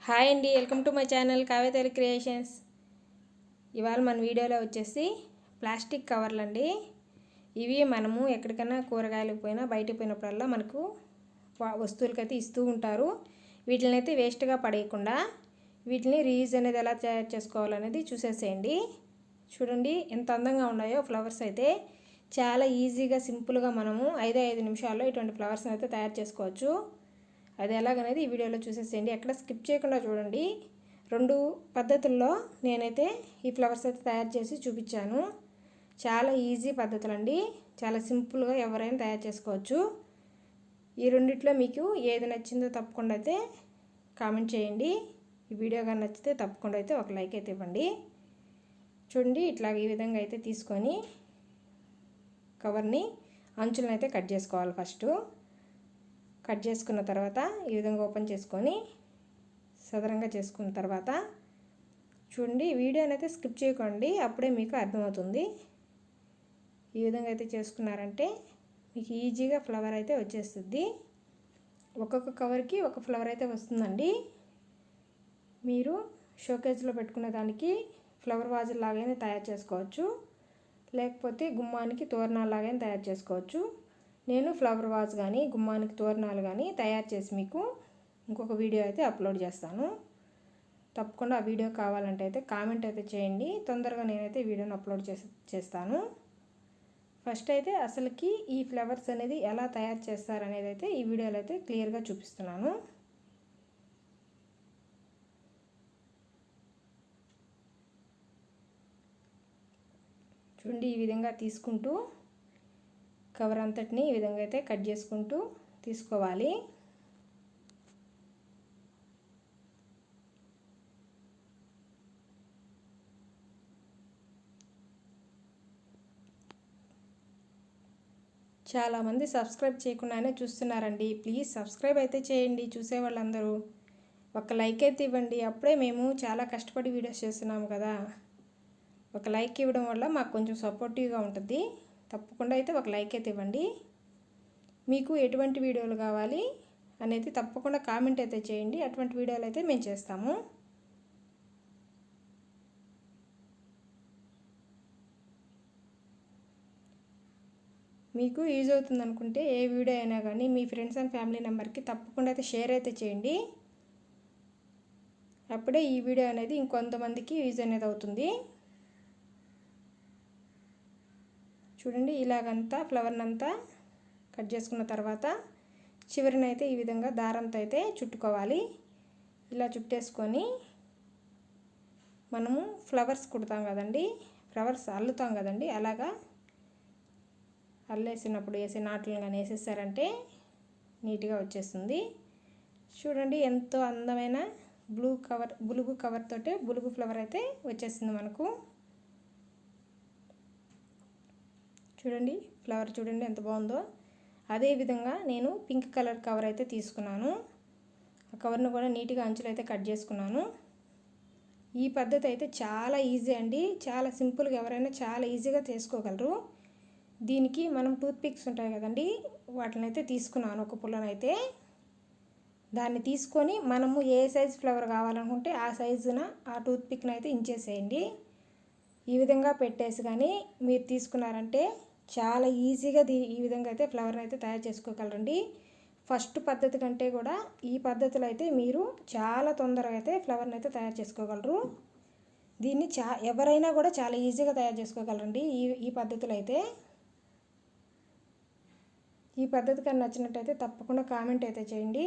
Hi అండి, welcome to my channel Kaveteri Creations. ఇవాళ మన వీడియోలో వచ్చేసి ప్లాస్టిక్ కవర్లు అండి. ఇవి మనము ఎక్కడికైనా కూరగాయలకు పోయినా బయటకు పోయినప్పుడల్లా మనకు వస్తువులకైతే ఇస్తూ ఉంటారు. వీటిని అయితే వేస్ట్గా పడేయకుండా వీటిని రీయూజ్ అనేది ఎలా తయారు చేసుకోవాలనేది చూసేసేయండి. చూడండి ఎంత అందంగా ఉన్నాయో ఫ్లవర్స్ అయితే. చాలా ఈజీగా సింపుల్గా మనము 5 నిమిషాల్లో ఇటువంటి ఫ్లవర్స్ని అయితే తయారు చేసుకోవచ్చు. అది ఎలాగనేది ఈ వీడియోలో చూసేసేయండి. ఎక్కడ స్కిప్ చేయకుండా చూడండి. 2 పద్ధతుల్లో నేనైతే ఈ ఫ్లవర్స్ అయితే తయారు చేసి చూపించాను. చాలా ఈజీ పద్ధతులండి, చాలా సింపుల్గా ఎవరైనా తయారు చేసుకోవచ్చు. ఈ రెండిట్లో మీకు ఏది నచ్చిందో తప్పకుండా అయితే కామెంట్ చేయండి. ఈ వీడియో కానీ నచ్చితే తప్పకుండా అయితే ఒక లైక్ అయితే ఇవ్వండి. చూడండి, ఇట్లా ఈ విధంగా అయితే తీసుకొని కవర్ని అంచులను అయితే కట్ చేసుకోవాలి. ఫస్ట్ కట్ చేసుకున్న తర్వాత ఈ విధంగా ఓపెన్ చేసుకొని సదరంగా చేసుకున్న తర్వాత చూడండి, వీడియోని అయితే స్కిప్ చేయకండి, అప్పుడే మీకు అర్థమవుతుంది. ఈ విధంగా అయితే చేసుకున్నారంటే మీకు ఈజీగా ఫ్లవర్ అయితే వచ్చేస్తుంది. ఒక్కొక్క కవర్కి ఒక ఫ్లవర్ అయితే వస్తుందండి. మీరు షోకేజ్లో పెట్టుకునే దానికి ఫ్లవర్ వాజుల లాగానే తయారు చేసుకోవచ్చు, లేకపోతే గుమ్మానికి తోరణాలు లాగానే తయారు చేసుకోవచ్చు. నేను ఫ్లవర్ వాజ్ కానీ గుమ్మానికి తోరణాలు కానీ తయారు చేసి మీకు ఇంకొక వీడియో అయితే అప్లోడ్ చేస్తాను. తప్పకుండా ఆ వీడియో కావాలంటే అయితే కామెంట్ అయితే చేయండి. తొందరగా నేనైతే వీడియోని అప్లోడ్ చేస్తాను. ఫస్ట్ అయితే అసలుకి ఈ ఫ్లవర్స్ అనేది ఎలా తయారు చేస్తారనేది అయితే ఈ వీడియోలో అయితే క్లియర్గా చూపిస్తున్నాను. చూడండి, ఈ విధంగా తీసుకుంటూ కవర్ అంతటిని ఈ విధంగా అయితే కట్ చేసుకుంటూ తీసుకోవాలి. చాలామంది సబ్స్క్రైబ్ చేయకుండానే చూస్తున్నారండి. ప్లీజ్ సబ్స్క్రైబ్ అయితే చేయండి. చూసే వాళ్ళందరూ ఒక లైక్ అయితే ఇవ్వండి. అప్పుడే మేము చాలా కష్టపడి వీడియోస్ చేస్తున్నాము కదా. ఒక లైక్ ఇవ్వడం వల్ల మాకు కొంచెం సపోర్టివ్గా ఉంటుంది. తప్పకుండా అయితే ఒక లైక్ అయితే ఇవ్వండి. మీకు ఎటువంటి వీడియోలు కావాలి అనేది తప్పకుండా కామెంట్ అయితే చేయండి. అటువంటి వీడియోలు అయితే మేము చేస్తాము. మీకు యూజ్ అవుతుంది అనుకుంటే ఏ వీడియో అయినా కానీ మీ ఫ్రెండ్స్ అండ్ ఫ్యామిలీ మెంబర్కి తప్పకుండా అయితే షేర్ అయితే చేయండి. అప్పుడే ఈ వీడియో అనేది ఇంకొంతమందికి యూజ్ అనేది అవుతుంది. చూడండి, ఇలాగంతా ఫ్లవర్నంతా కట్ చేసుకున్న తర్వాత చివరినైతే ఈ విధంగా దారంతో అయితే చుట్టుకోవాలి. ఇలా చుట్టేసుకొని మనము ఫ్లవర్స్ కుడతాం కదండి, ఫ్లవర్స్ అల్లుతాం కదండి, అలాగా అల్లేసినప్పుడు వేసే నాట్లను కానీ వేసేసారంటే నీట్గా వచ్చేస్తుంది. చూడండి, ఎంతో అందమైన బులుగు కవర్ తోటి బులుగు ఫ్లవర్ అయితే వచ్చేసింది మనకు. చూడండి, ఫ్లవర్ చూడండి ఎంత బాగుందో. అదేవిధంగా నేను పింక్ కలర్ కవర్ అయితే తీసుకున్నాను. ఆ కవర్ను కూడా నీట్గా అంచులు అయితే కట్ చేసుకున్నాను. ఈ పద్ధతి అయితే చాలా ఈజీ అండి, చాలా సింపుల్గా ఎవరైనా చాలా ఈజీగా చేసుకోగలరు. దీనికి మనం టూత్ పిక్స్ ఉంటాయి కదండి, వాటిని అయితే తీసుకున్నాను. ఒక పుల్లనైతే దాన్ని తీసుకొని మనము ఏ సైజు ఫ్లవర్ కావాలనుకుంటే ఆ సైజున ఆ టూత్ పిక్ని అయితే ఇంచేసేయండి. ఈ విధంగా పెట్టేసి కానీ మీరు తీసుకున్నారంటే చాలా ఈజీగా ఈ విధంగా అయితే ఫ్లవర్ని అయితే తయారు చేసుకోగలరండి. ఫస్ట్ పద్ధతి కంటే కూడా ఈ పద్ధతిలో అయితే మీరు చాలా తొందరగా అయితే ఫ్లవర్ని అయితే తయారు చేసుకోగలరు. దీన్ని ఎవరైనా కూడా చాలా ఈజీగా తయారు చేసుకోగలరండి ఈ పద్ధతిలో అయితే. ఈ పద్ధతి కానీ నచ్చినట్టయితే తప్పకుండా కామెంట్ అయితే చేయండి.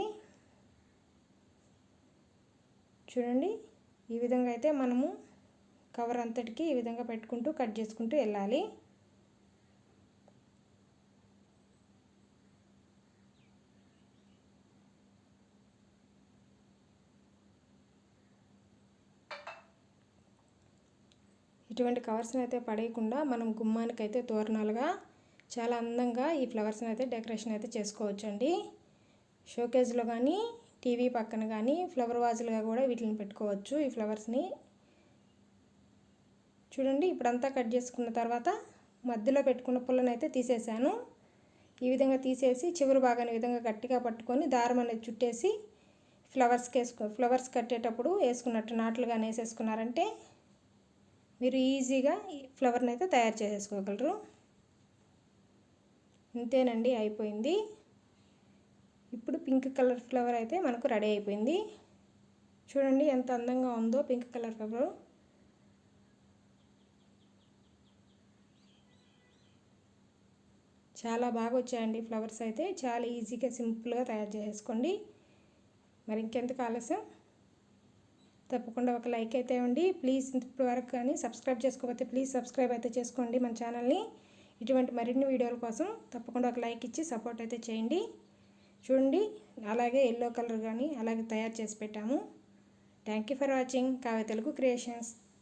చూడండి, ఈ విధంగా అయితే మనము కవర్ అంతటికి ఈ విధంగా పెట్టుకుంటూ కట్ చేసుకుంటూ వెళ్ళాలి. ఇటువంటి కవర్స్ని అయితే పడేయకుండా మనం గుమ్మానికి అయితే తోరణాలుగా చాలా అందంగా ఈ ఫ్లవర్స్ని అయితే డెకరేషన్ అయితే చేసుకోవచ్చండి. షోకేజ్లో కానీ టీవీ పక్కన కానీ ఫ్లవర్ వాజులుగా కూడా వీటిని పెట్టుకోవచ్చు ఈ ఫ్లవర్స్ని. చూడండి, ఇప్పుడంతా కట్ చేసుకున్న తర్వాత మధ్యలో పెట్టుకున్న పుల్లను అయితే తీసేసాను. ఈ విధంగా తీసేసి చివరి భాగాన్ని విధంగా గట్టిగా పట్టుకొని దారం అనేది చుట్టేసి ఫ్లవర్స్ కట్టేటప్పుడు వేసుకున్నట్టు నాట్లుగా వేసేసుకున్నారంటే మీరు ఈజీగా ఈ ఫ్లవర్ని అయితే తయారు చేసేసుకోగలరు. ఇంతేనండి, అయిపోయింది. ఇప్పుడు పింక్ కలర్ ఫ్లవర్ అయితే మనకు రెడీ అయిపోయింది. చూడండి ఎంత అందంగా ఉందో పింక్ కలర్ ఫ్లవర్. చాలా బాగా వచ్చాయండి ఫ్లవర్స్ అయితే. చాలా ఈజీగా సింపుల్గా తయారు చేసేసుకోండి. మరి ఇంకెందుకు ఆలస్యం, తప్పకుండా ఒక లైక్ అయితే ఇవ్వండి. ప్లీజ్ ఇప్పటివరకు కానీ సబ్స్క్రైబ్ చేసుకోకపోతే ప్లీజ్ సబ్స్క్రైబ్ అయితే చేసుకోండి మన ఛానల్ని. ఇటువంటి మరిన్ని వీడియోల కోసం తప్పకుండా ఒక లైక్ ఇచ్చి సపోర్ట్ అయితే చేయండి. చూడండి అలాగే ఎల్లో కలర్ కానీ అలాగే తయారు చేసి పెట్టాము. Thank you for watching Kavya Telugu creations.